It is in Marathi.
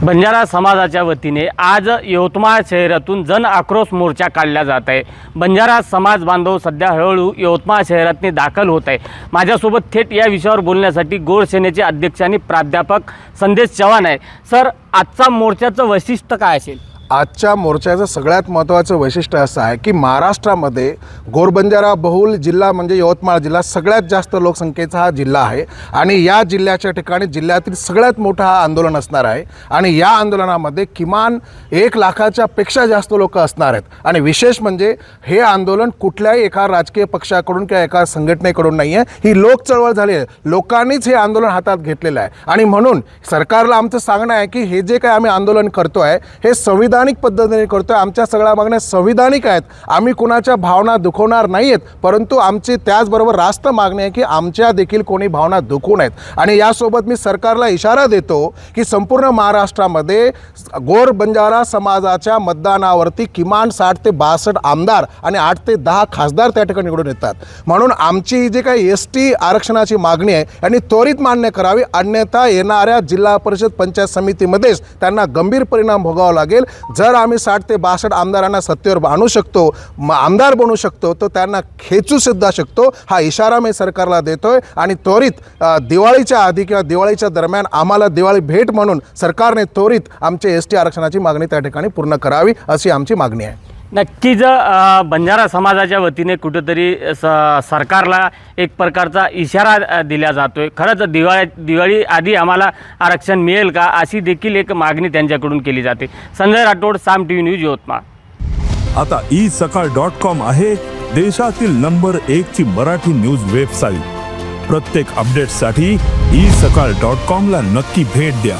बंजारा समाजाच्या वतीने आज यवतमाळ शहरातून जन आक्रोश मोर्चा काढला जात आहे। बंजारा समाज बांधव सध्या हळूहळू यवतमाळ शहरात दाखल होत आहे। माझ्यासोबत थेट या विषयावर बोलण्यासाठी गोर सेनेचे अध्यक्ष आणि प्राध्यापक संदेश चव्हाण आहे। सर, आजचा मोर्चाचं वैशिष्ट्य काय असेल? आजच्या मोर्चाचं सगळ्यात महत्त्वाचं वैशिष्ट्य असं आहे की महाराष्ट्रामध्ये गोरबंजारा बहुल जिल्हा म्हणजे यवतमाळ जिल्हा सगळ्यात जास्त लोकसंख्येचा हा जिल्हा आहे आणि या जिल्ह्याच्या ठिकाणी जिल्ह्यातील सगळ्यात मोठं हा आंदोलन असणार आहे आणि या आंदोलनामध्ये किमान 1 लाखाच्या पेक्षा जास्त लोक असणार आहेत आणि विशेष म्हणजे हे आंदोलन कुठल्याही एका राजकीय पक्षाकडून किंवा एका संघटनेकडून नाही आहे, ही लोक चळवळ झाली आहे। लोकांनीच हे आंदोलन हातात घेतलेलं आहे आणि म्हणून सरकारला आमचं सांगणं आहे की हे जे काही आम्ही आंदोलन करतोय हे संविधानिक पद्धतीने करतोय। आमच्या सगळ्या मागण्या संविधानिक आहेत, आम्ही कुणाच्या भावना दुखवणार नाही आहेत, परंतु आमची त्याचबरोबर रास्त मागणी आहे की आमच्या देखील कोणी भावना दुखवू नयेत आणि यासोबत मी सरकारला इशारा देतो की संपूर्ण महाराष्ट्रामध्ये गोर बंजारा समाजाच्या मतदानावरती किमान 60 ते 62 आमदार आणि 8 ते 10 खासदार त्या ठिकाणी निवडून येतात। म्हणून आमची जी काही ST आरक्षणाची मागणी आहे आणि त्वरित मान्य करावी, अन्यथा येणाऱ्या जिल्हा परिषद पंचायत समितीमध्येच त्यांना गंभीर परिणाम भोगावा लागेल। जर आम्ही 60 ते 62 आमदारांना सत्तेवर आणू शकतो, आमदार बनू शकतो, तो त्यांना खेचू सुद्धा शकतो। हा इशारा मी सरकारला देतोय आणि त्वरित दिवाळीच्या आधी किंवा दिवाळीच्या दरम्यान आम्हाला दिवाळी भेट म्हणून सरकारने त्वरित आमचे ST आरक्षणाची मागणी त्या ठिकाणी पूर्ण करावी अशी आमची मागणी आहे। नक्कीच बंजारा समाजाच्या वतीने कुठेतरी सरकारला एक प्रकारचा इशारा दिला जातोय। खरंच दिवाळी आधी आम्हाला आरक्षण मिळेल का, अशी देखील एक मागणी त्यांच्याकडून केली जाते। संजय राठोड, साम TV न्यूज, यवतमाळ। आता isakal.com आहे देशातील नंबर 1 ची मराठी न्यूज वेबसाईट। प्रत्येक अपडेटसाठी isakal.com ला नक्की भेट द्या।